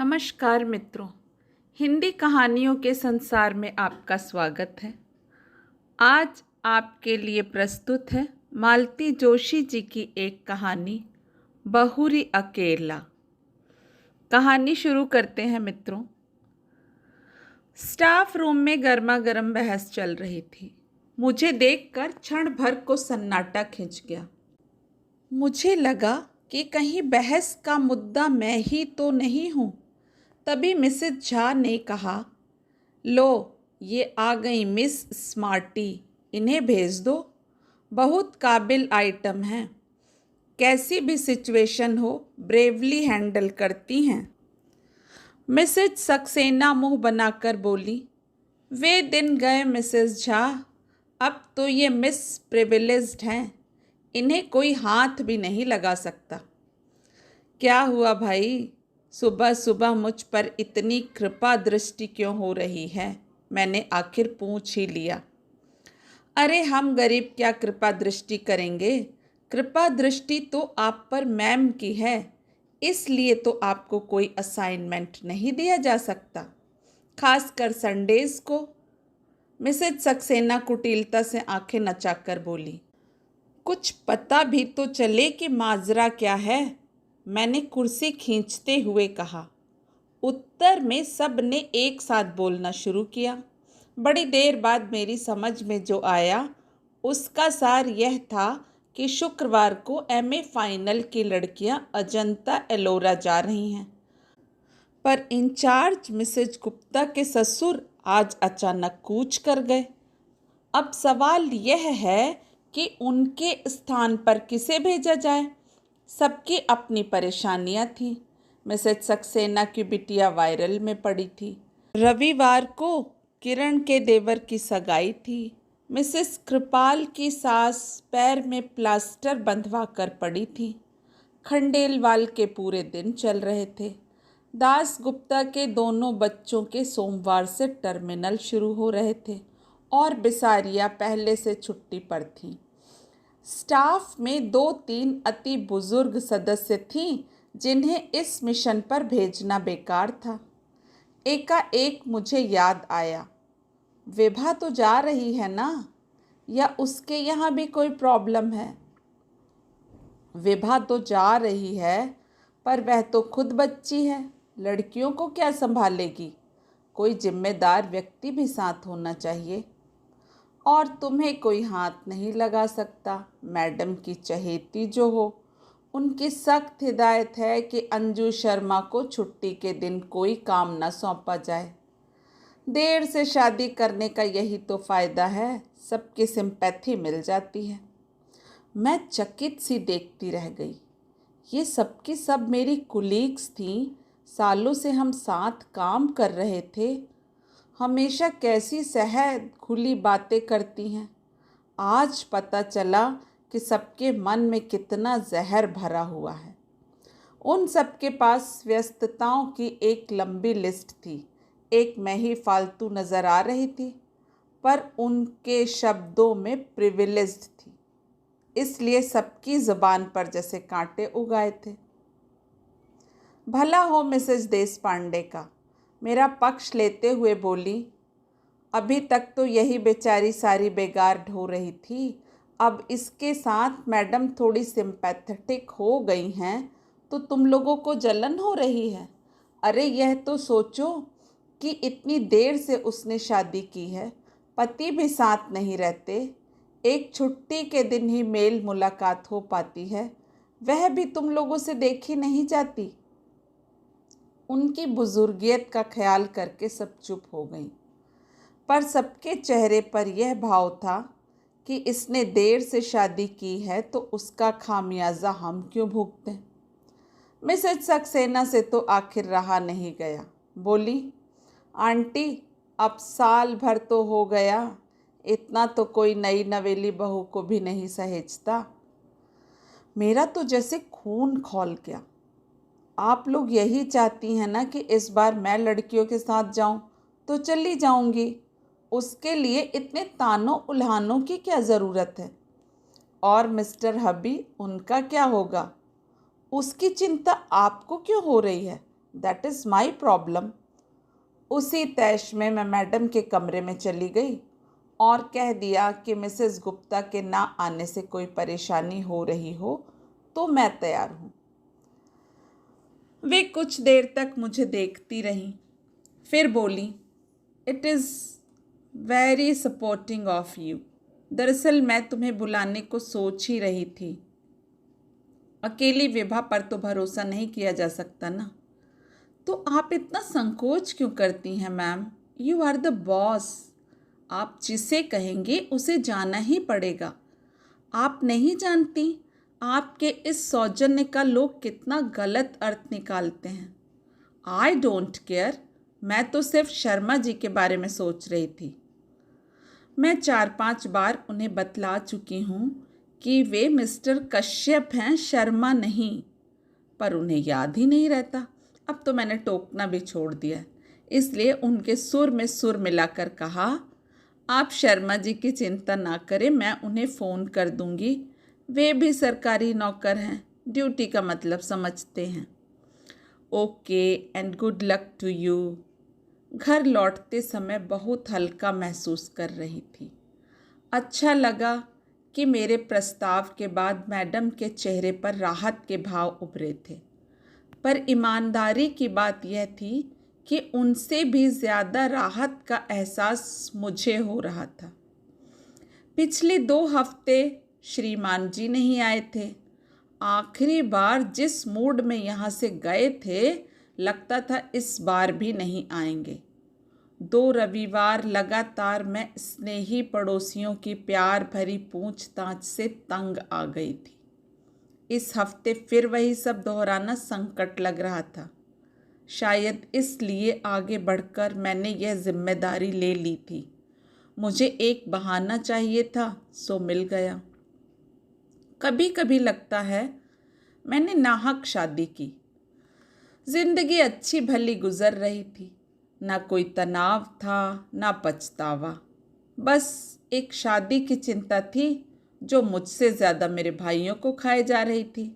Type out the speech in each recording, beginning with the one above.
नमस्कार मित्रों। हिंदी कहानियों के संसार में आपका स्वागत है। आज आपके लिए प्रस्तुत है मालती जोशी जी की एक कहानी, बहुरी अकेला। कहानी शुरू करते हैं मित्रों। स्टाफ रूम में गर्मा गर्म बहस चल रही थी। मुझे देखकर क्षण भर को सन्नाटा खिंच गया। मुझे लगा कि कहीं बहस का मुद्दा मैं ही तो नहीं हूँ। तभी मिसेज झा ने कहा, लो ये आ गई मिस स्मार्टी, इन्हें भेज दो। बहुत काबिल आइटम हैं, कैसी भी सिचुएशन हो ब्रेवली हैंडल करती हैं। मिसेज सक्सेना मुंह बनाकर बोली, वे दिन गए मिसेज झा, अब तो ये मिस प्रिविलेज्ड हैं, इन्हें कोई हाथ भी नहीं लगा सकता। क्या हुआ भाई, सुबह सुबह मुझ पर इतनी कृपा दृष्टि क्यों हो रही है? मैंने आखिर पूछ ही लिया। अरे हम गरीब क्या कृपा दृष्टि करेंगे? कृपा दृष्टि तो आप पर मैम की है, इसलिए तो आपको कोई असाइनमेंट नहीं दिया जा सकता, खासकर संडेज को। मिसेज सक्सेना कुटिलता से आंखें नचाकर बोली, कुछ पता भी तो चले कि माजरा क्या है? मैंने कुर्सी खींचते हुए कहा। उत्तर में सब ने एक साथ बोलना शुरू किया। बड़ी देर बाद मेरी समझ में जो आया उसका सार यह था कि शुक्रवार को एमए फाइनल की लड़कियां अजंता एलोरा जा रही हैं, पर इंचार्ज मिसेज गुप्ता के ससुर आज अचानक कूच कर गए। अब सवाल यह है कि उनके स्थान पर किसे भेजा जाए। सबकी अपनी परेशानियां थीं। मिसेज सक्सेना की बिटिया वायरल में पड़ी थी। रविवार को किरण के देवर की सगाई थी। मिसेस कृपाल की सास पैर में प्लास्टर बंधवा कर पड़ी थी। खंडेलवाल के पूरे दिन चल रहे थे। दास गुप्ता के दोनों बच्चों के सोमवार से टर्मिनल शुरू हो रहे थे और बिसारियाँ पहले से छुट्टी पर थीं। स्टाफ में 2-3 अति बुजुर्ग सदस्य थीं जिन्हें इस मिशन पर भेजना बेकार था। एकाएक मुझे याद आया, विभा तो जा रही है ना, या उसके यहाँ भी कोई प्रॉब्लम है? विभा तो जा रही है, पर वह तो खुद बच्ची है, लड़कियों को क्या संभालेगी? कोई जिम्मेदार व्यक्ति भी साथ होना चाहिए। और तुम्हें कोई हाथ नहीं लगा सकता। मैडम की चहेती जो हो, उनकी सख्त हिदायत है कि अंजू शर्मा को छुट्टी के दिन कोई काम न सौंपा जाए। देर से शादी करने का यही तो फ़ायदा है, सबकी सिंपैथी मिल जाती है। मैं चकित सी देखती रह गई। ये सबकी सब मेरी कुलीग्स थीं, सालों से हम साथ काम कर रहे थे। हमेशा कैसी सहज खुली बातें करती हैं। आज पता चला कि सबके मन में कितना जहर भरा हुआ है। उन सबके पास व्यस्तताओं की एक लंबी लिस्ट थी। एक मैं ही फालतू नज़र आ रही थी, पर उनके शब्दों में प्रिविलेज्ड थी, इसलिए सबकी ज़ुबान पर जैसे कांटे उगाए थे। भला हो मिसेज देशपांडे का, मेरा पक्ष लेते हुए बोली, अभी तक तो यही बेचारी सारी बेगार ढो रही थी, अब इसके साथ मैडम थोड़ी सिंपैथेटिक हो गई हैं तो तुम लोगों को जलन हो रही है। अरे यह तो सोचो कि इतनी देर से उसने शादी की है, पति भी साथ नहीं रहते, एक छुट्टी के दिन ही मेल मुलाकात हो पाती है, वह भी तुम लोगों से देखी नहीं जाती। उनकी बुजुर्गियत का ख्याल करके सब चुप हो गई, पर सबके चेहरे पर यह भाव था कि इसने देर से शादी की है तो उसका खामियाजा हम क्यों भुगतें। मिसेज सक्सेना से तो आखिर रहा नहीं गया। बोली, आंटी अब साल भर तो हो गया, इतना तो कोई नई नवेली बहू को भी नहीं सहेजता। मेरा तो जैसे खून खौल गया। आप लोग यही चाहती हैं ना कि इस बार मैं लड़कियों के साथ जाऊं, तो चली जाऊंगी। उसके लिए इतने तानों उल्हानों की क्या ज़रूरत है? और मिस्टर हबी, उनका क्या होगा? उसकी चिंता आपको क्यों हो रही है? That is my problem. उसी तैश में मैं मैडम के कमरे में चली गई और कह दिया कि मिसेस गुप्ता के ना आने से कोई परेशानी हो रही हो तो मैं तैयार हूँ। वे कुछ देर तक मुझे देखती रहीं, फिर बोली, it is very supporting of you. दरअसल मैं तुम्हें बुलाने को सोच ही रही थी। अकेली विभा पर तो भरोसा नहीं किया जा सकता ना। तो आप इतना संकोच क्यों करती हैं ma'am? You are the boss. आप जिसे कहेंगे उसे जाना ही पड़ेगा। आप नहीं जानती आपके इस सौजन्य का लोग कितना गलत अर्थ निकालते हैं। I don't care. मैं तो सिर्फ शर्मा जी के बारे में सोच रही थी। मैं 4-5 बार उन्हें बतला चुकी हूँ कि वे मिस्टर कश्यप हैं, शर्मा नहीं, पर उन्हें याद ही नहीं रहता। अब तो मैंने टोकना भी छोड़ दिया, इसलिए उनके सुर में सुर मिलाकर कहा, आप शर्मा जी की चिंता ना करें, मैं उन्हें फ़ोन कर दूंगी। वे भी सरकारी नौकर हैं, ड्यूटी का मतलब समझते हैं। Okay and good luck to you. घर लौटते समय बहुत हल्का महसूस कर रही थी। अच्छा लगा कि मेरे प्रस्ताव के बाद मैडम के चेहरे पर राहत के भाव उभरे थे, पर ईमानदारी की बात यह थी कि उनसे भी ज़्यादा राहत का एहसास मुझे हो रहा था। पिछले 2 हफ्ते श्रीमान जी नहीं आए थे। आखिरी बार जिस मूड में यहाँ से गए थे, लगता था इस बार भी नहीं आएंगे। 2 रविवार लगातार मैं स्नेही पड़ोसियों की प्यार भरी पूछताछ से तंग आ गई थी। इस हफ्ते फिर वही सब दोहराना संकट लग रहा था। शायद इसलिए आगे बढ़कर मैंने यह जिम्मेदारी ले ली थी। मुझे एक बहाना चाहिए था, सो मिल गया। कभी कभी लगता है मैंने नाहक शादी की। जिंदगी अच्छी भली गुजर रही थी, ना कोई तनाव था ना पछतावा। बस एक शादी की चिंता थी जो मुझसे ज़्यादा मेरे भाइयों को खाए जा रही थी।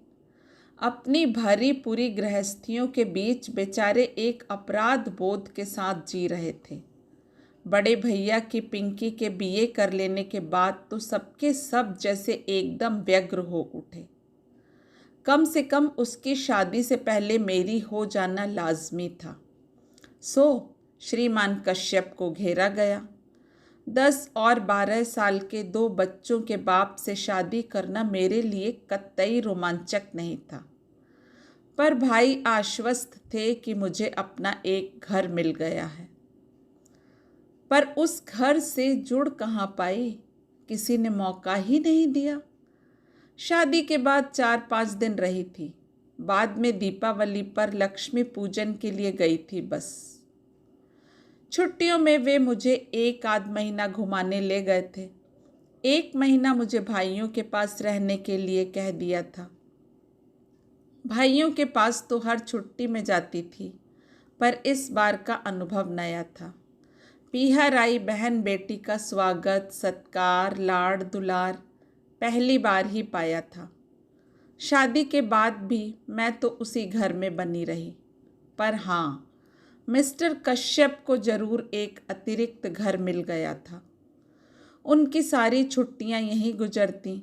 अपनी भरी पूरी गृहस्थियों के बीच बेचारे एक अपराध बोध के साथ जी रहे थे। बड़े भैया की पिंकी के बीए कर लेने के बाद तो सबके सब जैसे एकदम व्यग्र हो उठे। कम से कम उसकी शादी से पहले मेरी हो जाना लाजमी था। सो श्रीमान कश्यप को घेरा गया। 10 और 12 साल के 2 बच्चों के बाप से शादी करना मेरे लिए कतई रोमांचक नहीं था, पर भाई आश्वस्त थे कि मुझे अपना एक घर मिल गया है। पर उस घर से जुड़ कहाँ पाई, किसी ने मौका ही नहीं दिया। शादी के बाद 4-5 दिन रही थी। बाद में दीपावली पर लक्ष्मी पूजन के लिए गई थी बस। छुट्टियों में वे मुझे 1-आध महीना घुमाने ले गए थे। 1 महीना मुझे भाइयों के पास रहने के लिए कह दिया था। भाइयों के पास तो हर छुट्टी में जाती थी, पर इस बार का अनुभव नया था। पीहर आई बहन बेटी का स्वागत सत्कार लाड़ दुलार पहली बार ही पाया था। शादी के बाद भी मैं तो उसी घर में बनी रही, पर हाँ, मिस्टर कश्यप को जरूर एक अतिरिक्त घर मिल गया था। उनकी सारी छुट्टियां यहीं गुजरती।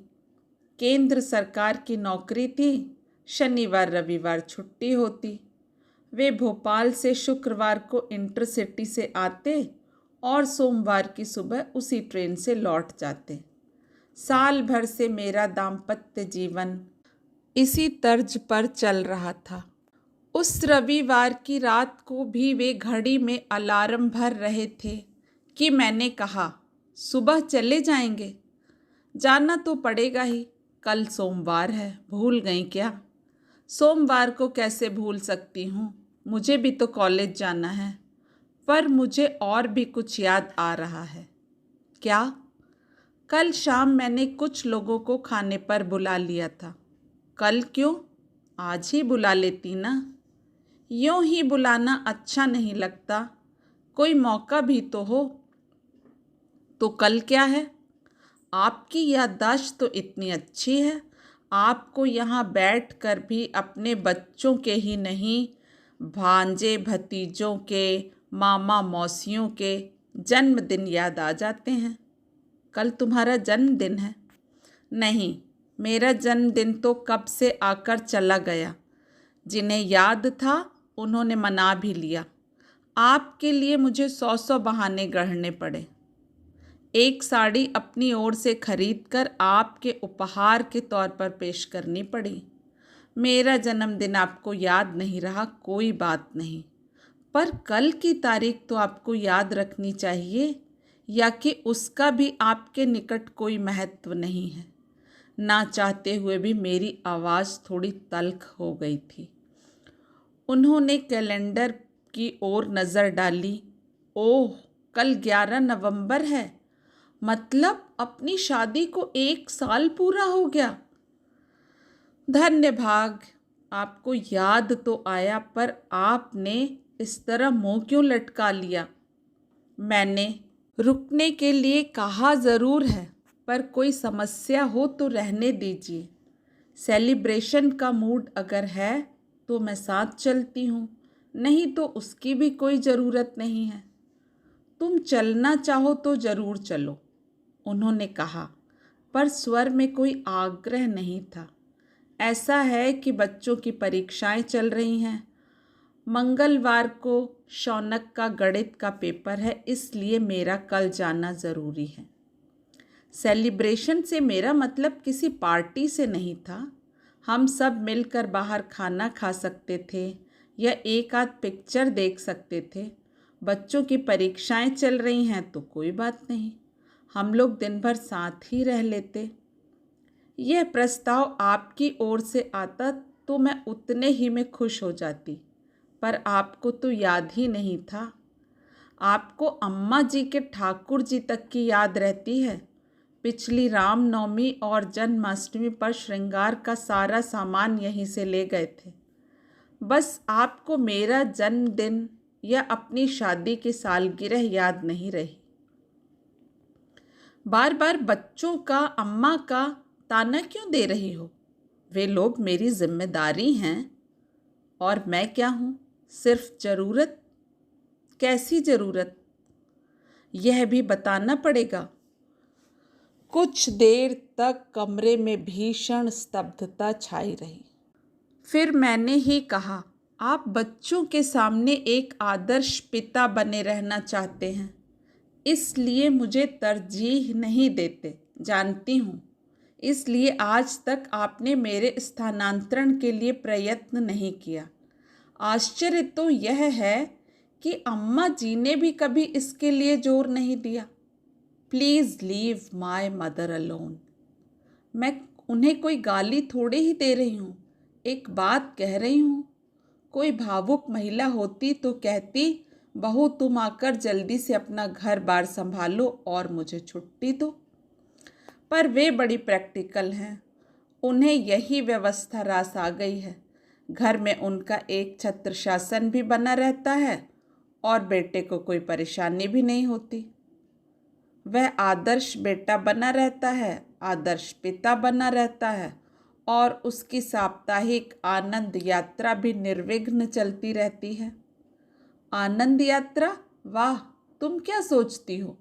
केंद्र सरकार की नौकरी थी, शनिवार रविवार छुट्टी होती। वे भोपाल से शुक्रवार को इंटरसिटी से आते और सोमवार की सुबह उसी ट्रेन से लौट जाते। साल भर से मेरा दाम्पत्य जीवन इसी तर्ज पर चल रहा था। उस रविवार की रात को भी वे घड़ी में अलार्म भर रहे थे कि मैंने कहा, सुबह चले जाएंगे। जाना तो पड़ेगा ही, कल सोमवार है, भूल गई क्या? सोमवार को कैसे भूल सकती हूँ, मुझे भी तो कॉलेज जाना है। पर मुझे और भी कुछ याद आ रहा है। क्या? कल शाम मैंने कुछ लोगों को खाने पर बुला लिया था। कल क्यों? आज ही बुला लेती ना। यूं ही बुलाना अच्छा नहीं लगता, कोई मौका भी तो हो। तो कल क्या है? आपकी याददाश्त तो इतनी अच्छी है, आपको यहाँ बैठकर भी अपने बच्चों के ही नहीं भांजे भतीजों के, मामा मौसियों के जन्मदिन याद आ जाते हैं। कल तुम्हारा जन्मदिन है। नहीं, मेरा जन्मदिन तो कब से आकर चला गया। जिन्हें याद था उन्होंने मना भी लिया। आपके लिए मुझे 100 बहाने गढ़ने पड़े। एक साड़ी अपनी ओर से खरीद कर आपके उपहार के तौर पर पेश करनी पड़ी। मेरा जन्मदिन आपको याद नहीं रहा, कोई बात नहीं, पर कल की तारीख तो आपको याद रखनी चाहिए, या कि उसका भी आपके निकट कोई महत्व नहीं है। ना चाहते हुए भी मेरी आवाज़ थोड़ी तल्ख हो गई थी। उन्होंने कैलेंडर की ओर नज़र डाली। ओह, कल 11 नवंबर है। मतलब अपनी शादी को 1 साल पूरा हो गया। धन्य भाग, आपको याद तो आया, पर आपने इस तरह मुंह क्यों लटका लिया? मैंने रुकने के लिए कहा ज़रूर है, पर कोई समस्या हो तो रहने दीजिए। सेलिब्रेशन का मूड अगर है तो मैं साथ चलती हूँ, नहीं तो उसकी भी कोई ज़रूरत नहीं है। तुम चलना चाहो तो ज़रूर चलो, उन्होंने कहा, पर स्वर में कोई आग्रह नहीं था। ऐसा है कि बच्चों की परीक्षाएं चल रही हैं। मंगलवार को शौनक का गणित का पेपर है, इसलिए मेरा कल जाना ज़रूरी है। सेलिब्रेशन से मेरा मतलब किसी पार्टी से नहीं था। हम सब मिलकर बाहर खाना खा सकते थे या एक आध पिक्चर देख सकते थे। बच्चों की परीक्षाएं चल रही हैं तो कोई बात नहीं, हम लोग दिन भर साथ ही रह लेते। यह प्रस्ताव आपकी ओर से आता तो मैं उतने ही में खुश हो जाती, पर आपको तो याद ही नहीं था। आपको अम्मा जी के ठाकुर जी तक की याद रहती है। पिछली रामनवमी और जन्माष्टमी पर श्रृंगार का सारा सामान यहीं से ले गए थे। बस आपको मेरा जन्मदिन या अपनी शादी की सालगिरह याद नहीं रही। बार बार बच्चों का अम्मा का ताना क्यों दे रही हो? वे लोग मेरी जिम्मेदारी हैं और मैं क्या हूँ? सिर्फ ज़रूरत। कैसी ज़रूरत, यह भी बताना पड़ेगा। कुछ देर तक कमरे में भीषण स्तब्धता छाई रही। फिर मैंने ही कहा, आप बच्चों के सामने एक आदर्श पिता बने रहना चाहते हैं, इसलिए मुझे तरजीह नहीं देते, जानती हूँ। इसलिए आज तक आपने मेरे स्थानांतरण के लिए प्रयत्न नहीं किया। आश्चर्य तो यह है कि अम्मा जी ने भी कभी इसके लिए जोर नहीं दिया। Please leave my mother alone. मैं उन्हें कोई गाली थोड़े ही दे रही हूँ, एक बात कह रही हूँ। कोई भावुक महिला होती तो कहती, बहू तुम आकर जल्दी से अपना घर बार संभालो और मुझे छुट्टी दो। पर वे बड़ी प्रैक्टिकल हैं, उन्हें यही व्यवस्था रास आ गई है। घर में उनका एक छत्र शासन भी बना रहता है और बेटे को कोई परेशानी भी नहीं होती। वह आदर्श बेटा बना रहता है, आदर्श पिता बना रहता है, और उसकी साप्ताहिक आनंद यात्रा भी निर्विघ्न चलती रहती है। आनंद यात्रा? वाह, तुम क्या सोचती हो?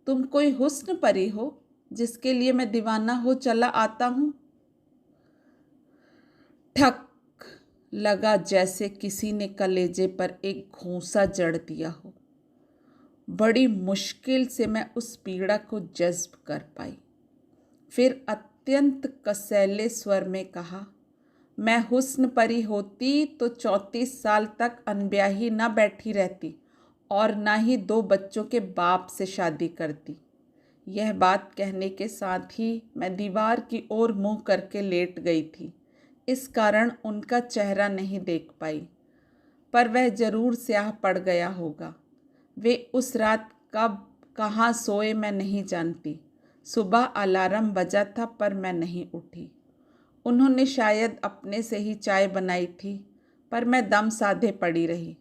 तुम कोई हुस्न परी हो जिसके लिए मैं दीवाना हो चला आता हूँ? ठक लगा, जैसे किसी ने कलेजे पर एक घूंसा जड़ दिया हो। बड़ी मुश्किल से मैं उस पीड़ा को जज्ब कर पाई। फिर अत्यंत कसैले स्वर में कहा, मैं हुस्न परी होती तो 34 साल तक अनब्याही न बैठी रहती और ना ही 2 बच्चों के बाप से शादी करती। यह बात कहने के साथ ही मैं दीवार की ओर मुंह करके लेट गई थी, इस कारण उनका चेहरा नहीं देख पाई, पर वह जरूर स्याह पड़ गया होगा। वे उस रात कब कहाँ सोए मैं नहीं जानती। सुबह अलार्म बजा था पर मैं नहीं उठी। उन्होंने शायद अपने से ही चाय बनाई थी, पर मैं दम साधे पड़ी रही।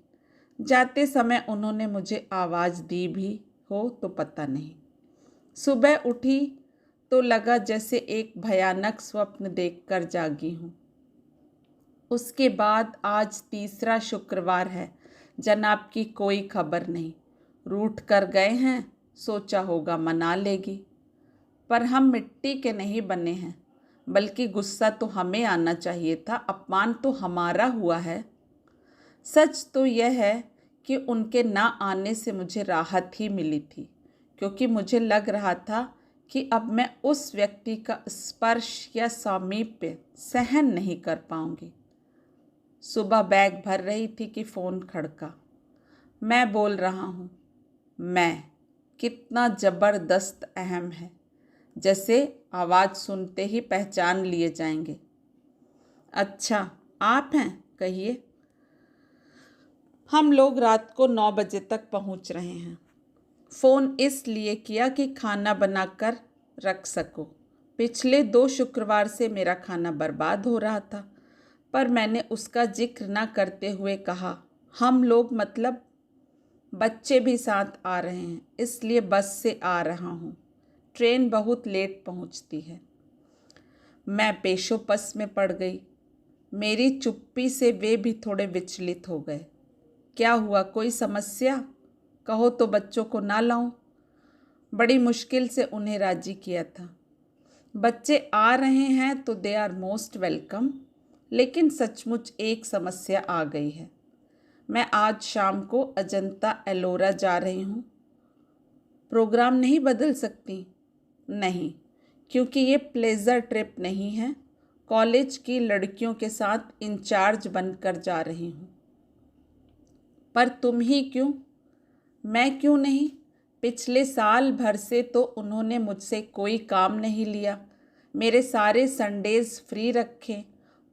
जाते समय उन्होंने मुझे आवाज़ दी भी हो तो पता नहीं। सुबह उठी तो लगा जैसे एक भयानक स्वप्न देखकर जागी हूँ। उसके बाद आज तीसरा शुक्रवार है, जनाब की कोई खबर नहीं। रूठ कर गए हैं, सोचा होगा मना लेगी। पर हम मिट्टी के नहीं बने हैं, बल्कि गुस्सा तो हमें आना चाहिए था, अपमान तो हमारा हुआ है। सच तो यह है कि उनके ना आने से मुझे राहत ही मिली थी, क्योंकि मुझे लग रहा था कि अब मैं उस व्यक्ति का स्पर्श या सामीप्य सहन नहीं कर पाऊंगी। सुबह बैग भर रही थी कि फ़ोन खड़का। मैं बोल रहा हूँ। मैं कितना ज़बरदस्त अहम है, जैसे आवाज़ सुनते ही पहचान लिए जाएंगे। अच्छा, आप हैं, कहिए। हम लोग रात को 9 बजे तक पहुंच रहे हैं। फ़ोन इसलिए किया कि खाना बनाकर रख सको। पिछले 2 शुक्रवार से मेरा खाना बर्बाद हो रहा था, पर मैंने उसका जिक्र न करते हुए कहा, हम लोग मतलब बच्चे भी साथ आ रहे हैं, इसलिए बस से आ रहा हूँ। ट्रेन बहुत लेट पहुँचती है। मैं पेशोपस में पड़ गई। मेरी चुप्पी से वे भी थोड़े विचलित हो गए। क्या हुआ, कोई समस्या? कहो तो बच्चों को ना लाऊं। बड़ी मुश्किल से उन्हें राजी किया था। बच्चे आ रहे हैं तो दे आर मोस्ट वेलकम, लेकिन सचमुच एक समस्या आ गई है। मैं आज शाम को अजंता एलोरा जा रही हूँ। प्रोग्राम नहीं बदल सकती? नहीं, क्योंकि ये प्लेजर ट्रिप नहीं है। कॉलेज की लड़कियों के साथ इंचार्ज बनकर जा रही हूँ। पर तुम ही क्यों? मैं क्यों नहीं? पिछले साल भर से तो उन्होंने मुझसे कोई काम नहीं लिया, मेरे सारे संडेज फ्री रखे।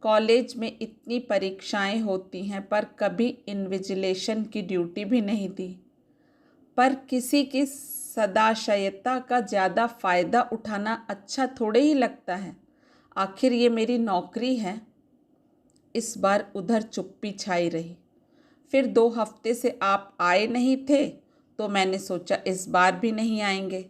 कॉलेज में इतनी परीक्षाएं होती हैं, पर कभी इन्विजिलेशन की ड्यूटी भी नहीं दी। पर किसी की सदाशयता का ज़्यादा फ़ायदा उठाना अच्छा थोड़े ही लगता है। आखिर ये मेरी नौकरी है। इस बार उधर चुप्पी छाई रही। फिर 2 हफ्ते से आप आए नहीं थे, तो मैंने सोचा इस बार भी नहीं आएंगे।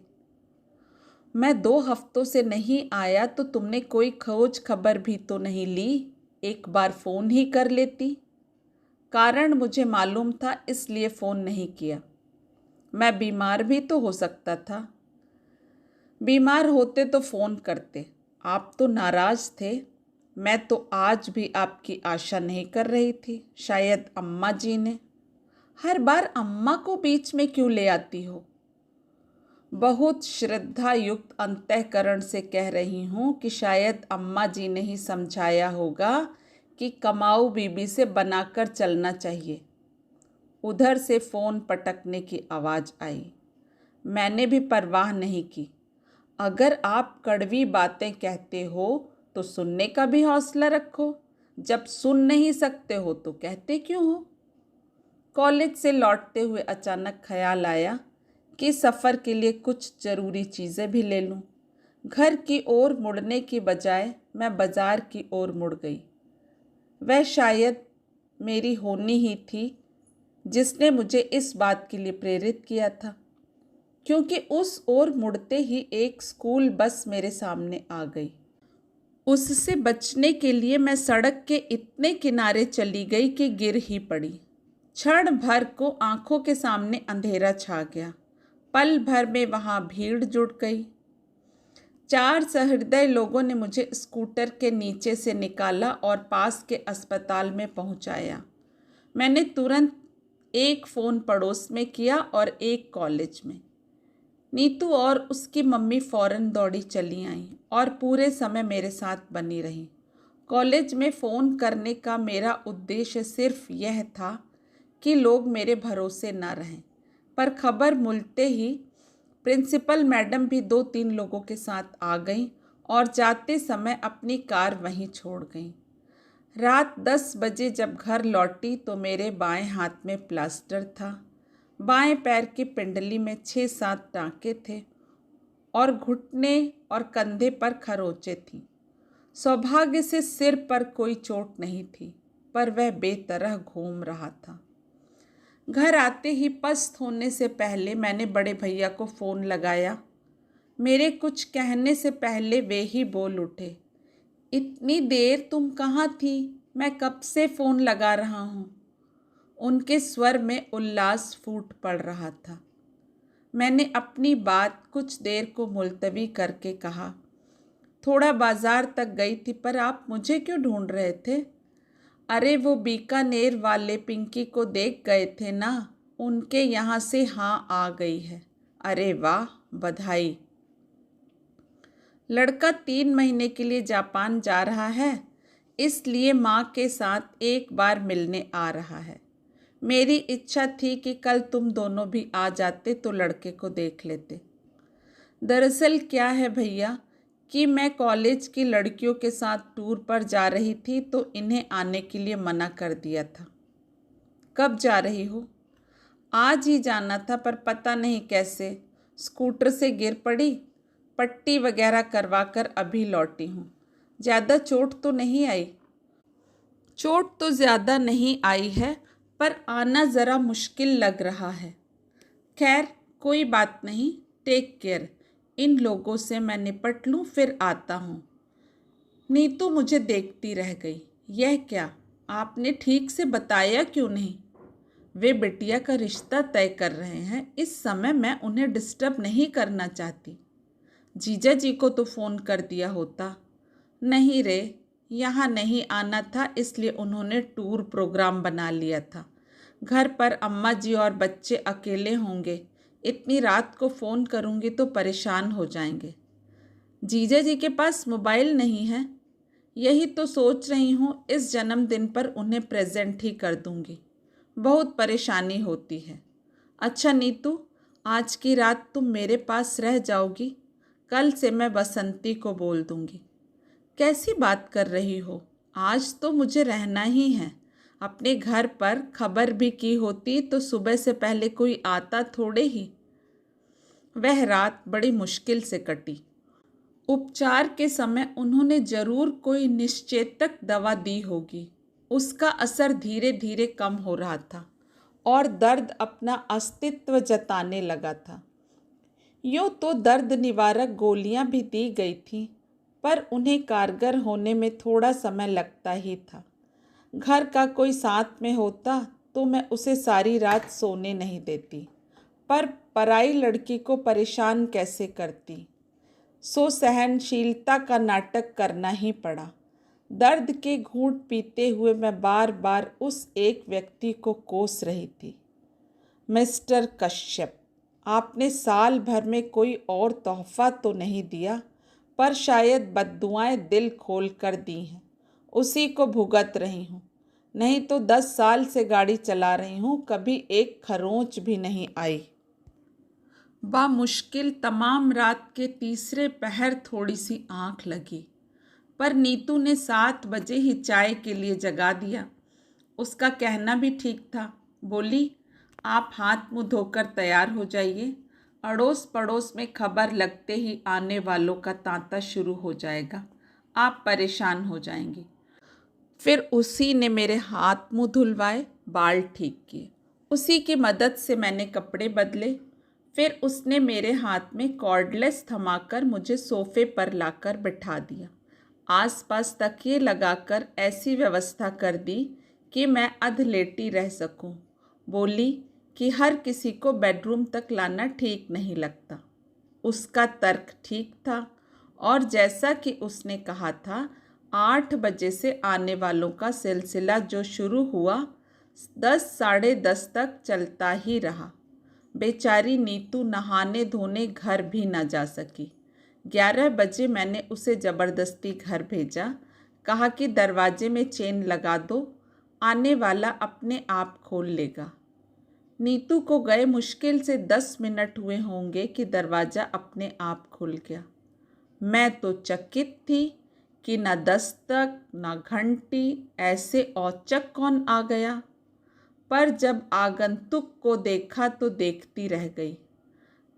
मैं 2 हफ्तों से नहीं आया तो तुमने कोई खोज खबर भी तो नहीं ली? एक बार फ़ोन ही कर लेती। कारण मुझे मालूम था, इसलिए फ़ोन नहीं किया। मैं बीमार भी तो हो सकता था। बीमार होते तो फ़ोन करते। आप तो नाराज़ थे। मैं तो आज भी आपकी आशा नहीं कर रही थी। शायद अम्मा जी ने। हर बार अम्मा को बीच में क्यों ले आती हो? बहुत श्रद्धा युक्त अंतःकरण से कह रही हूँ कि शायद अम्मा जी ने ही समझाया होगा कि कमाऊ बीबी से बनाकर चलना चाहिए। उधर से फ़ोन पटकने की आवाज़ आई। मैंने भी परवाह नहीं की। अगर आप कड़वी बातें कहते हो तो सुनने का भी हौसला रखो। जब सुन नहीं सकते हो तो कहते क्यों हो? कॉलेज से लौटते हुए अचानक ख्याल आया कि सफ़र के लिए कुछ ज़रूरी चीज़ें भी ले लूं। घर की ओर मुड़ने की बजाय मैं बाज़ार की ओर मुड़ गई। वह शायद मेरी होनी ही थी जिसने मुझे इस बात के लिए प्रेरित किया था, क्योंकि उस ओर मुड़ते ही एक स्कूल बस मेरे सामने आ गई। उससे बचने के लिए मैं सड़क के इतने किनारे चली गई कि गिर ही पड़ी। क्षण भर को आंखों के सामने अंधेरा छा गया। पल भर में वहां भीड़ जुट गई। 4 सहृदय लोगों ने मुझे स्कूटर के नीचे से निकाला और पास के अस्पताल में पहुंचाया। मैंने तुरंत एक फ़ोन पड़ोस में किया और एक कॉलेज में। नीतू और उसकी मम्मी फ़ौरन दौड़ी चली आईं और पूरे समय मेरे साथ बनी रहीं। कॉलेज में फ़ोन करने का मेरा उद्देश्य सिर्फ यह था कि लोग मेरे भरोसे न रहें, पर खबर मिलते ही प्रिंसिपल मैडम भी 2-3 लोगों के साथ आ गईं और जाते समय अपनी कार वहीं छोड़ गईं। रात 10 बजे जब घर लौटी तो मेरे बाएं हाथ में प्लास्टर था, बाएं पैर की पिंडली में 6-7 टाँके थे और घुटने और कंधे पर खरोंचें थीं। सौभाग्य से सिर पर कोई चोट नहीं थी, पर वह बेतरह घूम रहा था। घर आते ही पस्त होने से पहले मैंने बड़े भैया को फ़ोन लगाया। मेरे कुछ कहने से पहले वे ही बोल उठे, इतनी देर तुम कहाँ थी? मैं कब से फ़ोन लगा रहा हूँ। उनके स्वर में उल्लास फूट पड़ रहा था। मैंने अपनी बात कुछ देर को मुलतवी करके कहा, थोड़ा बाजार तक गई थी, पर आप मुझे क्यों ढूंढ रहे थे? अरे वो बीकानेर वाले पिंकी को देख गए थे ना, उनके यहाँ से हाँ आ गई है। अरे वाह, बधाई। लड़का 3 महीने के लिए जापान जा रहा है, इसलिए माँ के साथ एक बार मिलने आ रहा है। मेरी इच्छा थी कि कल तुम दोनों भी आ जाते तो लड़के को देख लेते। दरअसल क्या है भैया कि मैं कॉलेज की लड़कियों के साथ टूर पर जा रही थी तो इन्हें आने के लिए मना कर दिया था। कब जा रही हो? आज ही जाना था, पर पता नहीं कैसे स्कूटर से गिर पड़ी। पट्टी वगैरह करवा कर अभी लौटी हूँ। ज़्यादा चोट तो नहीं आई? चोट तो ज़्यादा नहीं आई है, पर आना ज़रा मुश्किल लग रहा है। खैर कोई बात नहीं, टेक केयर। इन लोगों से मैं निपट लूँ, फिर आता हूँ। नीतू मुझे देखती रह गई। यह क्या, आपने ठीक से बताया क्यों नहीं? वे बिटिया का रिश्ता तय कर रहे हैं, इस समय मैं उन्हें डिस्टर्ब नहीं करना चाहती। जीजा जी को तो फ़ोन कर दिया होता। नहीं रे, यहाँ नहीं आना था, इसलिए उन्होंने टूर प्रोग्राम बना लिया था। घर पर अम्मा जी और बच्चे अकेले होंगे, इतनी रात को फ़ोन करूँगी तो परेशान हो जाएंगे। जीजा जी के पास मोबाइल नहीं है? यही तो सोच रही हूँ, इस जन्मदिन पर उन्हें प्रेजेंट ही कर दूँगी। बहुत परेशानी होती है। अच्छा नीतू, आज की रात तुम मेरे पास रह जाओगी? कल से मैं बसंती को बोल दूँगी। कैसी बात कर रही हो? आज तो मुझे रहना ही है। अपने घर पर खबर भी की होती तो सुबह से पहले कोई आता थोड़े ही। वह रात बड़ी मुश्किल से कटी। उपचार के समय उन्होंने जरूर कोई निश्चेतक दवा दी होगी। उसका असर धीरे धीरे कम हो रहा था और दर्द अपना अस्तित्व जताने लगा था। यूँ तो दर्द निवारक गोलियां भी दी गई थीं, पर उन्हें कारगर होने में थोड़ा समय लगता ही था। घर का कोई साथ में होता तो मैं उसे सारी रात सोने नहीं देती, पर पराई लड़की को परेशान कैसे करती। सो सहनशीलता का नाटक करना ही पड़ा। दर्द के घूंट पीते हुए मैं बार बार उस एक व्यक्ति को कोस रही थी। मिस्टर कश्यप, आपने साल भर में कोई और तोहफा तो नहीं दिया, पर शायद बद्दुआएं दिल खोल कर दी हैं। उसी को भुगत रही हूँ। नहीं तो 10 साल से गाड़ी चला रही हूँ, कभी एक खरोंच भी नहीं आई। मुश्किल तमाम रात के तीसरे पहर थोड़ी सी आंख लगी, पर नीतू ने 7 बजे ही चाय के लिए जगा दिया। उसका कहना भी ठीक था। बोली, आप हाथ मुंह धोकर तैयार हो जाइए। अड़ोस पड़ोस में खबर लगते ही आने वालों का तांता शुरू हो जाएगा। आप परेशान हो जाएंगी। फिर उसी ने मेरे हाथ मुंह धुलवाए, बाल ठीक किए। उसी की मदद से मैंने कपड़े बदले। फिर उसने मेरे हाथ में कॉर्डलेस थमाकर मुझे सोफे पर लाकर बिठा दिया। आसपास तकिए लगाकर ऐसी व्यवस्था कर दी कि मैं अधलेटी रह सकूं। बोली कि हर किसी को बेडरूम तक लाना ठीक नहीं लगता। उसका तर्क ठीक था, और जैसा कि उसने कहा था, 8 बजे से आने वालों का सिलसिला जो शुरू हुआ 10 साढ़े 10 तक चलता ही रहा। बेचारी नीतू नहाने धोने घर भी न जा सकी। 11 बजे मैंने उसे ज़बरदस्ती घर भेजा। कहा कि दरवाजे में चेन लगा दो, आने वाला अपने आप खोल लेगा। नीतू को गए मुश्किल से 10 मिनट हुए होंगे कि दरवाज़ा अपने आप खुल गया। मैं तो चकित थी कि न दस्तक न घंटी, ऐसे औचक कौन आ गया। पर जब आगंतुक को देखा तो देखती रह गई।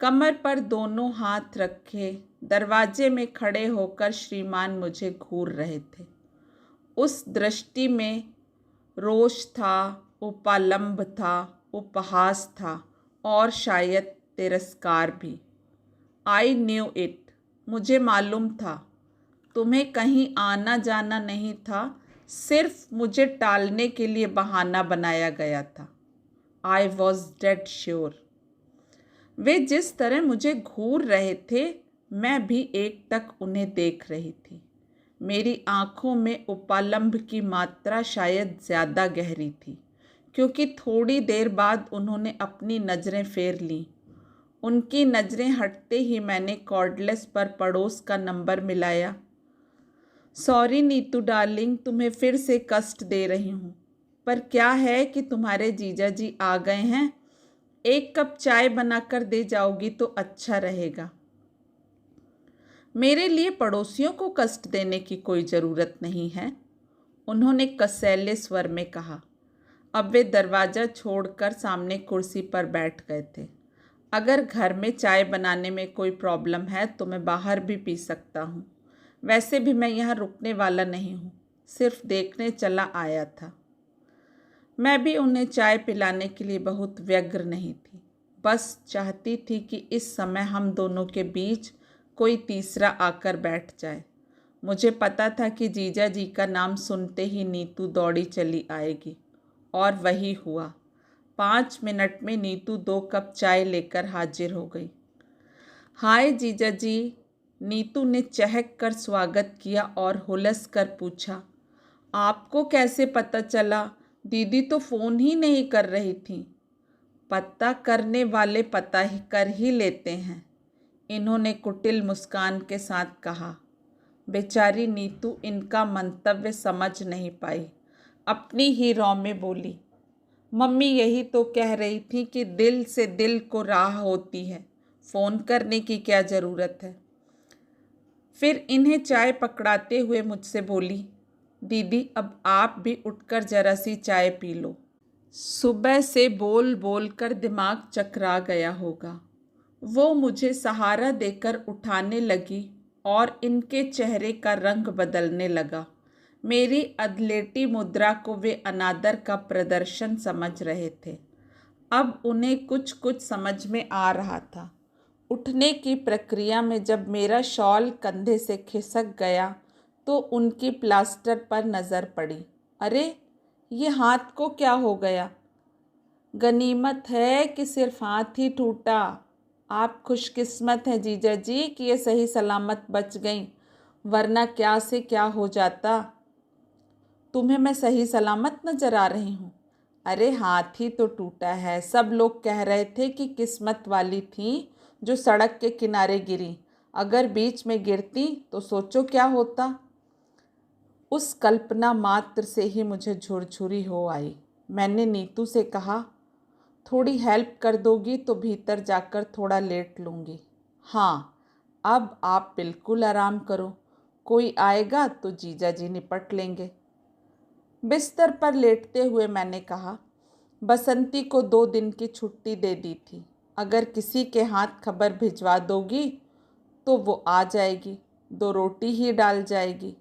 कमर पर दोनों हाथ रखे दरवाजे में खड़े होकर श्रीमान मुझे घूर रहे थे। उस दृष्टि में रोष था, उपालंब था, उपहास था, और शायद तिरस्कार भी। आई न्यू इट, मुझे मालूम था। तुम्हें कहीं आना जाना नहीं था, सिर्फ मुझे टालने के लिए बहाना बनाया गया था। I was dead sure. वे जिस तरह मुझे घूर रहे थे, मैं भी एकटक उन्हें देख रही थी। मेरी आंखों में उपालंब की मात्रा शायद ज़्यादा गहरी थी, क्योंकि थोड़ी देर बाद उन्होंने अपनी नज़रें फेर लीं। उनकी नज़रें हटते ही मैंने कॉर्डलेस पर पड़ोस का नंबर मिलाया। सॉरी नीतू डार्लिंग, तुम्हें फिर से कष्ट दे रही हूँ, पर क्या है कि तुम्हारे जीजा जी आ गए हैं। एक कप चाय बनाकर दे जाओगी तो अच्छा रहेगा। मेरे लिए पड़ोसियों को कष्ट देने की कोई ज़रूरत नहीं है, उन्होंने कसैले स्वर में कहा। अब वे दरवाज़ा छोड़कर सामने कुर्सी पर बैठ गए थे। अगर घर में चाय बनाने में कोई प्रॉब्लम है तो मैं बाहर भी पी सकता हूँ। वैसे भी मैं यहाँ रुकने वाला नहीं हूँ, सिर्फ देखने चला आया था। मैं भी उन्हें चाय पिलाने के लिए बहुत व्यग्र नहीं थी, बस चाहती थी कि इस समय हम दोनों के बीच कोई तीसरा आकर बैठ जाए। मुझे पता था कि जीजा जी का नाम सुनते ही नीतू दौड़ी चली आएगी, और वही हुआ। 5 मिनट में नीतू 2 कप चाय लेकर हाजिर हो गई। हाय जीजा जी, नीतू ने चहक कर स्वागत किया और हुलस कर पूछा, आपको कैसे पता चला? दीदी तो फ़ोन ही नहीं कर रही थी। पता करने वाले पता ही कर ही लेते हैं, इन्होंने कुटिल मुस्कान के साथ कहा। बेचारी नीतू इनका मंतव्य समझ नहीं पाई, अपनी ही रौ में बोली, मम्मी यही तो कह रही थी कि दिल से दिल को राह होती है, फ़ोन करने की क्या ज़रूरत है। फिर इन्हें चाय पकड़ाते हुए मुझसे बोली, दीदी अब आप भी उठकर जरा सी चाय पी लो। सुबह से बोल बोल कर दिमाग चकरा गया होगा। वो मुझे सहारा देकर उठाने लगी और इनके चेहरे का रंग बदलने लगा। मेरी अधलेटी मुद्रा को वे अनादर का प्रदर्शन समझ रहे थे। अब उन्हें कुछ कुछ समझ में आ रहा था। उठने की प्रक्रिया में जब मेरा शॉल कंधे से खिसक गया तो उनकी प्लास्टर पर नज़र पड़ी। अरे ये हाथ को क्या हो गया? गनीमत है कि सिर्फ हाथ ही टूटा। आप खुशकिस्मत हैं जीजा जी कि ये सही सलामत बच गईं, वरना क्या से क्या हो जाता। तुम्हें मैं सही सलामत नज़र आ रही हूँ? अरे हाथ ही तो टूटा है। सब लोग कह रहे थे कि किस्मत वाली थी जो सड़क के किनारे गिरी, अगर बीच में गिरती तो सोचो क्या होता। उस कल्पना मात्र से ही मुझे झुरझुरी हो आई। मैंने नीतू से कहा, थोड़ी हेल्प कर दोगी तो भीतर जाकर थोड़ा लेट लूँगी। हाँ, अब आप बिल्कुल आराम करो, कोई आएगा तो जीजा जी निपट लेंगे। बिस्तर पर लेटते हुए मैंने कहा, बसंती को 2 दिन की छुट्टी दे दी थी, अगर किसी के हाथ खबर भिजवा दोगी तो वो आ जाएगी, 2 रोटी ही डाल जाएगी।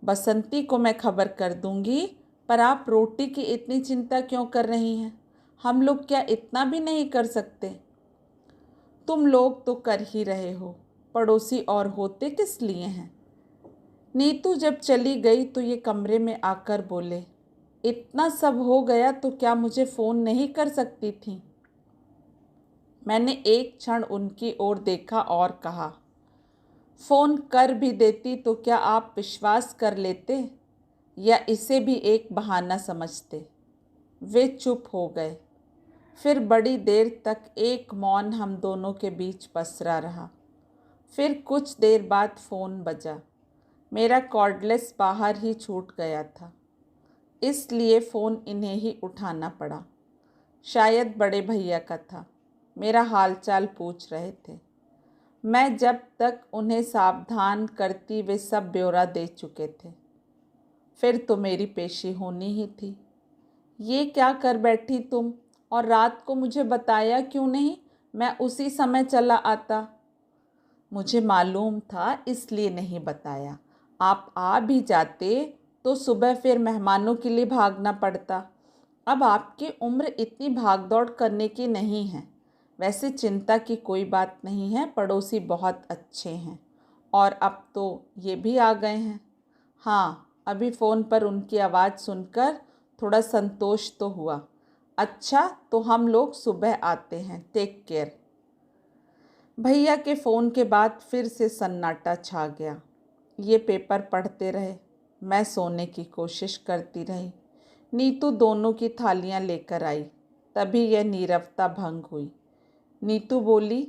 बसंती को मैं खबर कर दूंगी, पर आप रोटी की इतनी चिंता क्यों कर रही हैं? हम लोग क्या इतना भी नहीं कर सकते? तुम लोग तो कर ही रहे हो, पड़ोसी और होते किस लिए हैं? नीतू जब चली गई तो ये कमरे में आकर बोले, इतना सब हो गया तो क्या मुझे फ़ोन नहीं कर सकती थी? मैंने एक क्षण उनकी ओर देखा और कहा, फ़ोन कर भी देती तो क्या आप विश्वास कर लेते या इसे भी एक बहाना समझते? वे चुप हो गए। फिर बड़ी देर तक एक मौन हम दोनों के बीच पसरा रहा। फिर कुछ देर बाद फ़ोन बजा। मेरा कॉर्डलेस बाहर ही छूट गया था, इसलिए फ़ोन इन्हें ही उठाना पड़ा। शायद बड़े भैया का था, मेरा हालचाल पूछ रहे थे। मैं जब तक उन्हें सावधान करती वे सब ब्यौरा दे चुके थे। फिर तो मेरी पेशी होनी ही थी। ये क्या कर बैठी तुम, और रात को मुझे बताया क्यों नहीं? मैं उसी समय चला आता। मुझे मालूम था इसलिए नहीं बताया। आप आ भी जाते तो सुबह फिर मेहमानों के लिए भागना पड़ता। अब आपकी उम्र इतनी भागदौड़ करने की नहीं है। वैसे चिंता की कोई बात नहीं है, पड़ोसी बहुत अच्छे हैं, और अब तो ये भी आ गए हैं। हाँ, अभी फ़ोन पर उनकी आवाज़ सुनकर थोड़ा संतोष तो हुआ। अच्छा, तो हम लोग सुबह आते हैं, टेक केयर। भैया के फ़ोन के बाद फिर से सन्नाटा छा गया। ये पेपर पढ़ते रहे, मैं सोने की कोशिश करती रही। नीतू दोनों की थालियां लेकर आई, तभी यह नीरवता भंग हुई। नीतू बोली,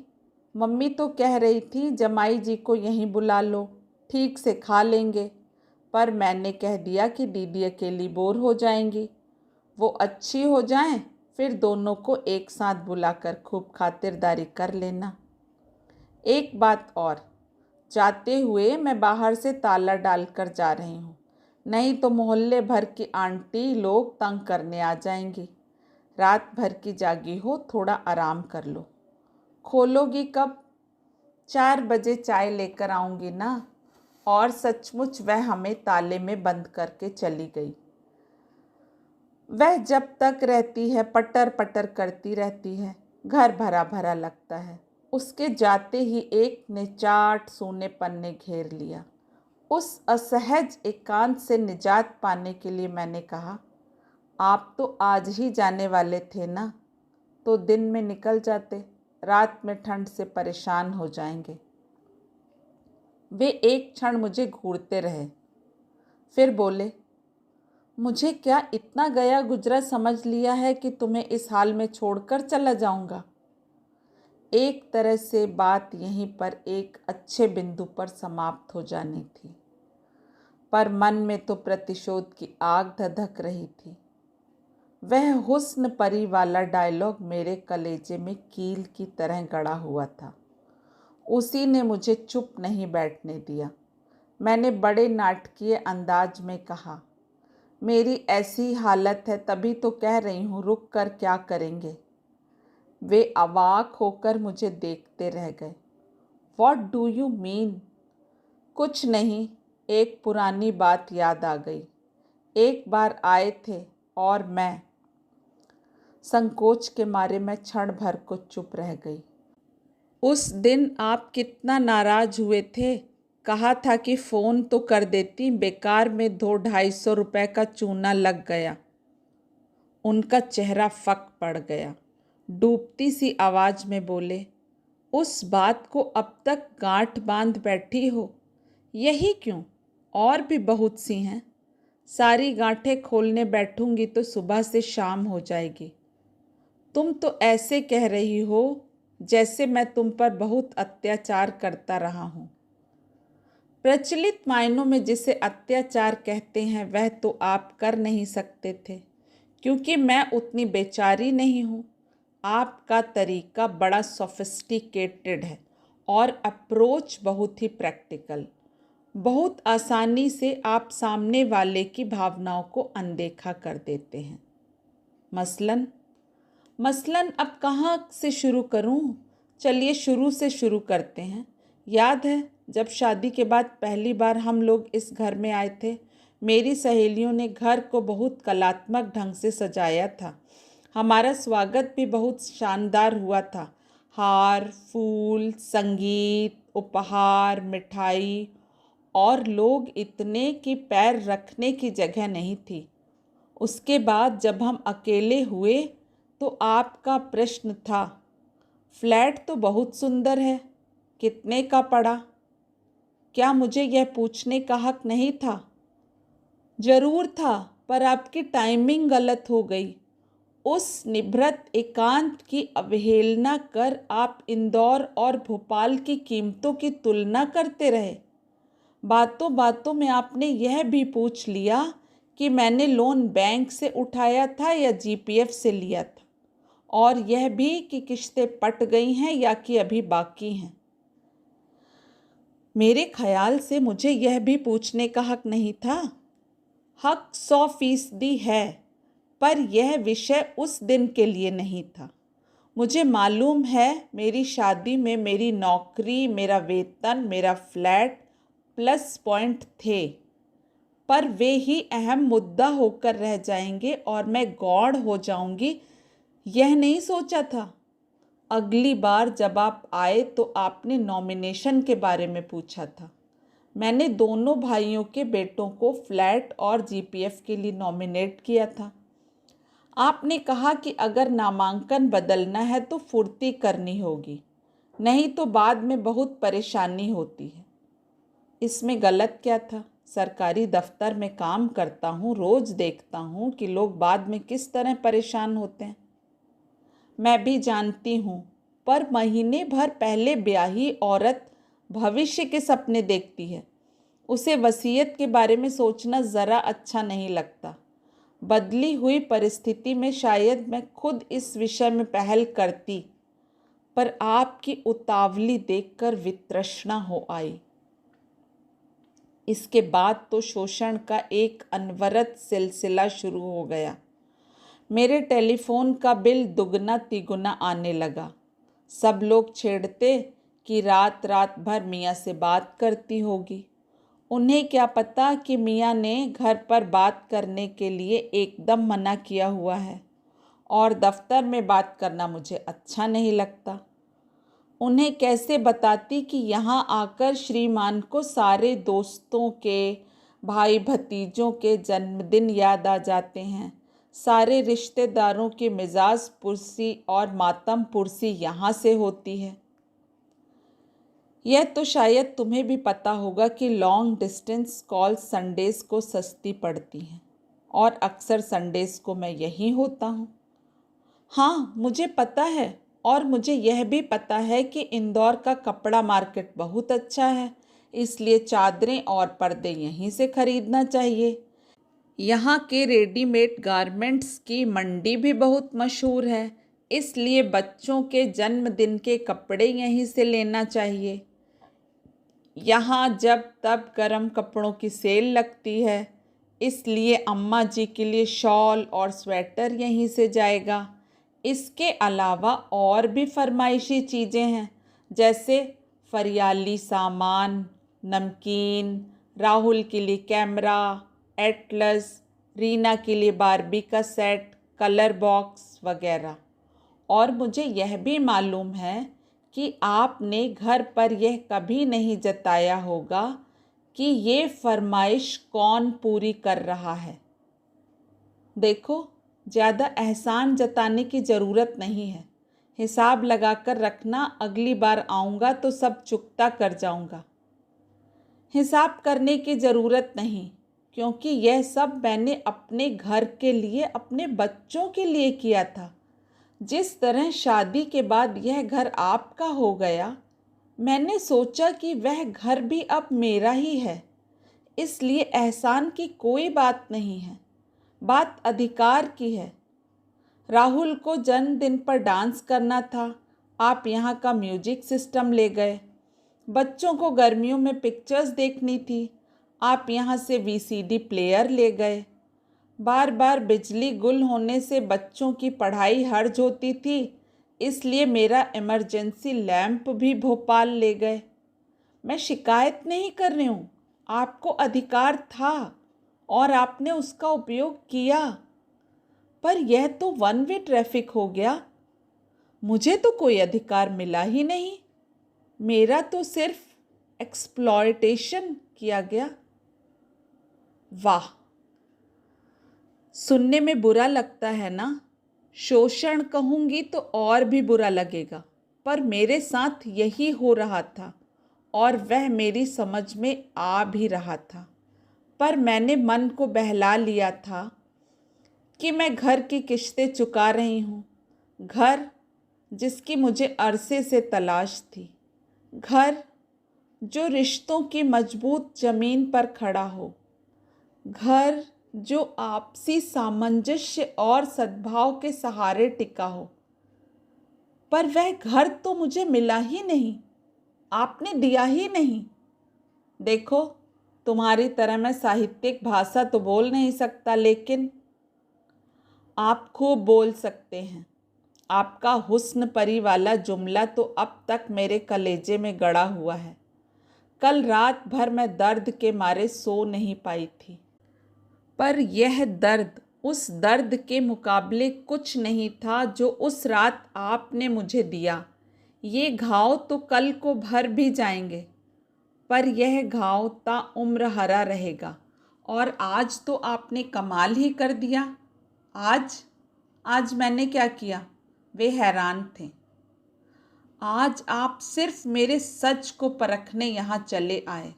मम्मी तो कह रही थी जमाई जी को यहीं बुला लो, ठीक से खा लेंगे, पर मैंने कह दिया कि दीदी अकेली बोर हो जाएंगी। वो अच्छी हो जाएं, फिर दोनों को एक साथ बुलाकर खूब खातिरदारी कर लेना। एक बात और, जाते हुए मैं बाहर से ताला डालकर जा रही हूँ, नहीं तो मोहल्ले भर की आंटी लोग तंग करने आ जाएंगी। रात भर की जागी हो, थोड़ा आराम कर लो। खोलोगी कब? 4 बजे चाय लेकर आऊँगी ना। और सचमुच वह हमें ताले में बंद करके चली गई। वह जब तक रहती है पटर पटर करती रहती है, घर भरा भरा लगता है। उसके जाते ही एक ने चाट सूनेपन ने घेर लिया। उस असहज एकांत से निजात पाने के लिए मैंने कहा, आप तो आज ही जाने वाले थे ना, तो दिन में निकल जाते, रात में ठंड से परेशान हो जाएंगे। वे एक क्षण मुझे घूरते रहे, फिर बोले, मुझे क्या इतना गया गुजरा समझ लिया है कि तुम्हें इस हाल में छोड़कर चला जाऊंगा। एक तरह से बात यहीं पर एक अच्छे बिंदु पर समाप्त हो जानी थी, पर मन में तो प्रतिशोध की आग धधक रही थी। वह हुस्न परी वाला डायलॉग मेरे कलेजे में कील की तरह गड़ा हुआ था। उसी ने मुझे चुप नहीं बैठने दिया। मैंने बड़े नाटकीय अंदाज में कहा, मेरी ऐसी हालत है तभी तो कह रही हूँ, रुक कर क्या करेंगे। वे अवाक होकर मुझे देखते रह गए। What do you mean? कुछ नहीं, एक पुरानी बात याद आ गई। एक बार आए थे और मैं, संकोच के मारे मैं क्षण भर को चुप रह गई। उस दिन आप कितना नाराज हुए थे, कहा था कि फ़ोन तो कर देती, बेकार में 200-250 रुपए का चूना लग गया। उनका चेहरा फक पड़ गया। डूबती सी आवाज़ में बोले, उस बात को अब तक गांठ बांध बैठी हो, यही क्यों? और भी बहुत सी हैं। सारी गांठें खोलने बैठूंगी तो सुबह से शाम हो जाएगी। तुम तो ऐसे कह रही हो जैसे मैं तुम पर बहुत अत्याचार करता रहा हूँ। प्रचलित मायनों में जिसे अत्याचार कहते हैं वह तो आप कर नहीं सकते थे, क्योंकि मैं उतनी बेचारी नहीं हूँ। आपका तरीका बड़ा सोफिस्टिकेटेड है और अप्रोच बहुत ही प्रैक्टिकल। बहुत आसानी से आप सामने वाले की भावनाओं को अनदेखा कर देते हैं। मसलन अब कहाँ से शुरू करूँ? चलिए शुरू से शुरू करते हैं। याद है जब शादी के बाद पहली बार हम लोग इस घर में आए थे, मेरी सहेलियों ने घर को बहुत कलात्मक ढंग से सजाया था। हमारा स्वागत भी बहुत शानदार हुआ था। हार, फूल, संगीत, उपहार, मिठाई, और लोग इतने कि पैर रखने की जगह नहीं थी। उसके बाद जब हम अकेले हुए तो आपका प्रश्न था, फ्लैट तो बहुत सुंदर है, कितने का पड़ा? क्या मुझे यह पूछने का हक नहीं था? जरूर था, पर आपकी टाइमिंग गलत हो गई। उस निभृत एकांत की अवहेलना कर आप इंदौर और भोपाल की कीमतों की तुलना करते रहे। बातों बातों में आपने यह भी पूछ लिया कि मैंने लोन बैंक से उठाया था या जीपीएफ से लिया था, और यह भी कि किश्तें पट गई हैं या कि अभी बाकी हैं। मेरे ख्याल से मुझे यह भी पूछने का हक नहीं था। हक 100% है, पर यह विषय उस दिन के लिए नहीं था। मुझे मालूम है मेरी शादी में मेरी नौकरी, मेरा वेतन, मेरा फ्लैट प्लस पॉइंट थे, पर वे ही अहम मुद्दा होकर रह जाएंगे और मैं गौड़ हो जाऊंगी, यह नहीं सोचा था। अगली बार जब आप आए तो आपने नॉमिनेशन के बारे में पूछा था। मैंने दोनों भाइयों के बेटों को फ्लैट और जीपीएफ के लिए नॉमिनेट किया था। आपने कहा कि अगर नामांकन बदलना है तो फुर्ती करनी होगी, नहीं तो बाद में बहुत परेशानी होती है। इसमें गलत क्या था? सरकारी दफ्तर में काम करता हूँ, रोज़ देखता हूँ कि लोग बाद में किस तरह परेशान होते हैं। मैं भी जानती हूँ, पर महीने भर पहले ब्याही औरत भविष्य के सपने देखती है। उसे वसीयत के बारे में सोचना ज़रा अच्छा नहीं लगता। बदली हुई परिस्थिति में शायद मैं खुद इस विषय में पहल करती, पर आपकी उतावली देखकर वितृष्णा हो आई। इसके बाद तो शोषण का एक अनवरत सिलसिला शुरू हो गया। मेरे टेलीफोन का बिल दुगना तिगुना आने लगा। सब लोग छेड़ते कि रात रात भर मियाँ से बात करती होगी। उन्हें क्या पता कि मियाँ ने घर पर बात करने के लिए एकदम मना किया हुआ है, और दफ्तर में बात करना मुझे अच्छा नहीं लगता। उन्हें कैसे बताती कि यहाँ आकर श्रीमान को सारे दोस्तों के, भाई भतीजों के जन्मदिन याद आ जाते हैं। सारे रिश्तेदारों की मिजाज पुरसी और मातम पुरसी यहाँ से होती है। यह तो शायद तुम्हें भी पता होगा कि लॉन्ग डिस्टेंस कॉल संडेज़ को सस्ती पड़ती हैं, और अक्सर संडेज़ को मैं यहीं होता हूँ। हाँ, मुझे पता है, और मुझे यह भी पता है कि इंदौर का कपड़ा मार्केट बहुत अच्छा है, इसलिए चादरें और पर्दे यहीं से खरीदना चाहिए। यहाँ के रेडीमेड गारमेंट्स की मंडी भी बहुत मशहूर है, इसलिए बच्चों के जन्मदिन के कपड़े यहीं से लेना चाहिए। यहाँ जब तब गर्म कपड़ों की सेल लगती है, इसलिए अम्मा जी के लिए शॉल और स्वेटर यहीं से जाएगा। इसके अलावा और भी फरमाइशी चीज़ें हैं, जैसे फरियाली सामान, नमकीन, राहुल के लिए कैमरा, एटलस, रीना के लिए बारबी का सेट, कलर बॉक्स वगैरह। और मुझे यह भी मालूम है कि आपने घर पर यह कभी नहीं जताया होगा कि ये फरमाइश कौन पूरी कर रहा है। देखो, ज़्यादा एहसान जताने की ज़रूरत नहीं है। हिसाब लगाकर रखना, अगली बार आऊँगा तो सब चुकता कर जाऊँगा। हिसाब करने की ज़रूरत नहीं, क्योंकि यह सब मैंने अपने घर के लिए, अपने बच्चों के लिए किया था। जिस तरह शादी के बाद यह घर आपका हो गया, मैंने सोचा कि वह घर भी अब मेरा ही है, इसलिए एहसान की कोई बात नहीं है, बात अधिकार की है। राहुल को जन्मदिन पर डांस करना था, आप यहाँ का म्यूजिक सिस्टम ले गए। बच्चों को गर्मियों में पिक्चर्स देखनी थी, आप यहाँ से वीसीडी प्लेयर ले गए। बार बार बिजली गुल होने से बच्चों की पढ़ाई हर्ज होती थी, इसलिए मेरा इमरजेंसी लैंप भी भोपाल ले गए। मैं शिकायत नहीं कर रही हूँ, आपको अधिकार था और आपने उसका उपयोग किया, पर यह तो वन वे ट्रैफिक हो गया। मुझे तो कोई अधिकार मिला ही नहीं, मेरा तो सिर्फ एक्सप्लॉयटेशन किया गया। वाह, सुनने में बुरा लगता है ना? शोषण कहूँगी तो और भी बुरा लगेगा, पर मेरे साथ यही हो रहा था और वह मेरी समझ में आ भी रहा था। पर मैंने मन को बहला लिया था कि मैं घर की किश्तें चुका रही हूँ, घर जिसकी मुझे अरसे से तलाश थी, घर जो रिश्तों की मजबूत ज़मीन पर खड़ा हो, घर जो आपसी सामंजस्य और सद्भाव के सहारे टिका हो। पर वह घर तो मुझे मिला ही नहीं, आपने दिया ही नहीं। देखो, तुम्हारी तरह मैं साहित्यिक भाषा तो बोल नहीं सकता, लेकिन आप खूब बोल सकते हैं। आपका हुस्न परी वाला जुमला तो अब तक मेरे कलेजे में गड़ा हुआ है। कल रात भर मैं दर्द के मारे सो नहीं पाई थी, पर यह दर्द उस दर्द के मुकाबले कुछ नहीं था जो उस रात आपने मुझे दिया। ये घाव तो कल को भर भी जाएंगे, पर यह घाव ताउम्र हरा रहेगा। और आज तो आपने कमाल ही कर दिया। आज आज मैंने क्या किया? वे हैरान थे। आज आप सिर्फ मेरे सच को परखने यहाँ चले आए।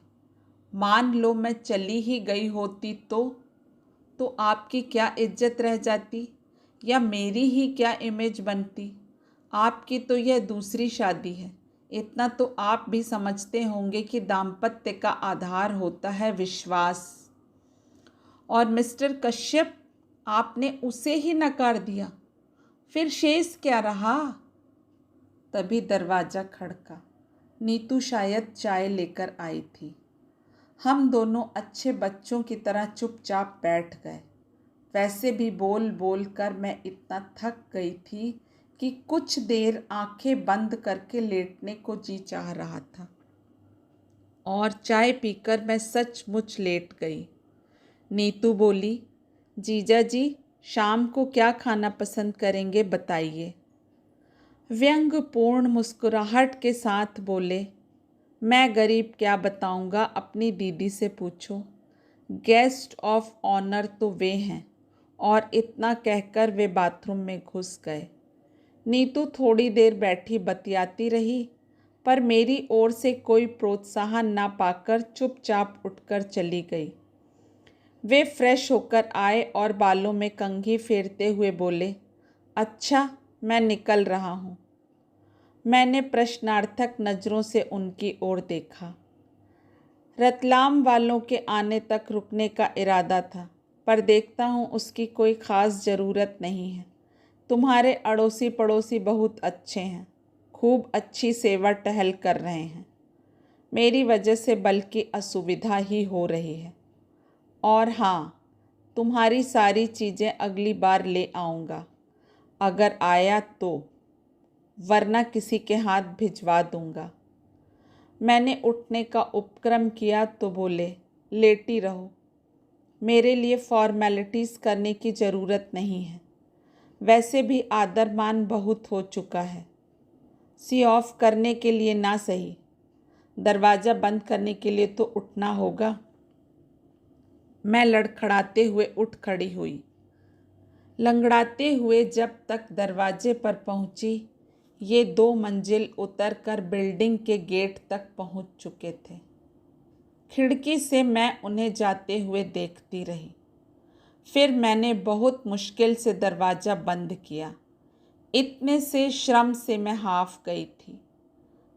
मान लो मैं चली ही गई होती तो आपकी क्या इज्जत रह जाती, या मेरी ही क्या इमेज बनती? आपकी तो यह दूसरी शादी है। इतना तो आप भी समझते होंगे कि दाम्पत्य का आधार होता है विश्वास। और मिस्टर कश्यप, आपने उसे ही नकार दिया। फिर शेष क्या रहा? तभी दरवाज़ा खड़का। नीतू शायद चाय लेकर आई थी। हम दोनों अच्छे बच्चों की तरह चुपचाप बैठ गए। वैसे भी बोल बोल कर मैं इतना थक गई थी कि कुछ देर आंखें बंद करके लेटने को जी चाह रहा था। और चाय पीकर मैं सचमुच लेट गई। नीतू बोली, जीजा जी शाम को क्या खाना पसंद करेंगे बताइए। व्यंग्यपूर्ण मुस्कुराहट के साथ बोले, मैं गरीब क्या बताऊंगा, अपनी दीदी से पूछो। गेस्ट ऑफ ऑनर तो वे हैं। और इतना कहकर वे बाथरूम में घुस गए। नीतू थोड़ी देर बैठी बतियाती रही, पर मेरी ओर से कोई प्रोत्साहन ना पाकर चुपचाप उठकर चली गई। वे फ्रेश होकर आए और बालों में कंघी फेरते हुए बोले, अच्छा मैं निकल रहा हूँ। मैंने प्रश्नार्थक नज़रों से उनकी ओर देखा। रतलाम वालों के आने तक रुकने का इरादा था, पर देखता हूँ उसकी कोई ख़ास ज़रूरत नहीं है। तुम्हारे अड़ोसी पड़ोसी बहुत अच्छे हैं, खूब अच्छी सेवा टहल कर रहे हैं। मेरी वजह से बल्कि असुविधा ही हो रही है। और हाँ, तुम्हारी सारी चीज़ें अगली बार ले आऊँगा, अगर आया तो, वरना किसी के हाथ भिजवा दूँगा। मैंने उठने का उपक्रम किया तो बोले, लेटी रहो, मेरे लिए फॉर्मेलिटीज़ करने की ज़रूरत नहीं है। वैसे भी आदर मान बहुत हो चुका है। सी ऑफ करने के लिए ना सही, दरवाज़ा बंद करने के लिए तो उठना होगा। मैं लड़खड़ाते हुए उठ खड़ी हुई। लंगड़ाते हुए जब तक दरवाजे पर पहुंची, ये 2 मंजिल उतरकर बिल्डिंग के गेट तक पहुंच चुके थे। खिड़की से मैं उन्हें जाते हुए देखती रही। फिर मैंने बहुत मुश्किल से दरवाज़ा बंद किया। इतने से श्रम से मैं हाफ गई थी।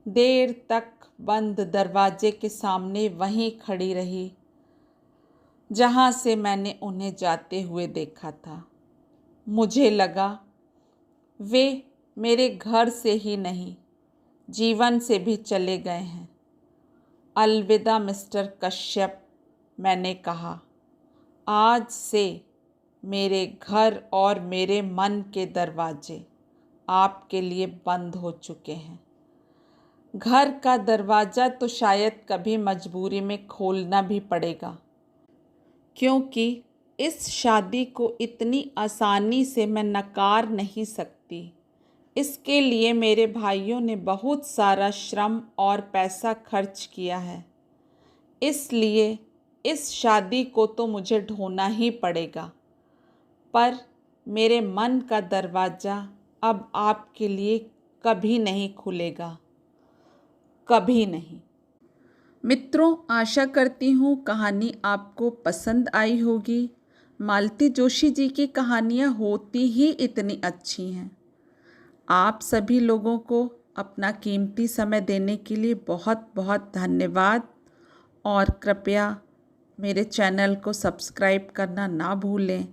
देर तक बंद दरवाजे के सामने वहीं खड़ी रही जहाँ से मैंने उन्हें जाते हुए देखा था। मुझे लगा वे मेरे घर से ही नहीं, जीवन से भी चले गए हैं। अलविदा मिस्टर कश्यप, मैंने कहा। आज से मेरे घर और मेरे मन के दरवाजे आपके लिए बंद हो चुके हैं। घर का दरवाज़ा तो शायद कभी मजबूरी में खोलना भी पड़ेगा, क्योंकि इस शादी को इतनी आसानी से मैं नकार नहीं सकती। इसके लिए मेरे भाइयों ने बहुत सारा श्रम और पैसा खर्च किया है। इसलिए इस शादी को तो मुझे ढोना ही पड़ेगा। पर मेरे मन का दरवाज़ा अब आपके लिए कभी नहीं खुलेगा, कभी नहीं। मित्रों, आशा करती हूँ कहानी आपको पसंद आई होगी। मालती जोशी जी की कहानियाँ होती ही इतनी अच्छी हैं। आप सभी लोगों को अपना कीमती समय देने के लिए बहुत बहुत धन्यवाद। और कृपया मेरे चैनल को सब्सक्राइब करना ना भूलें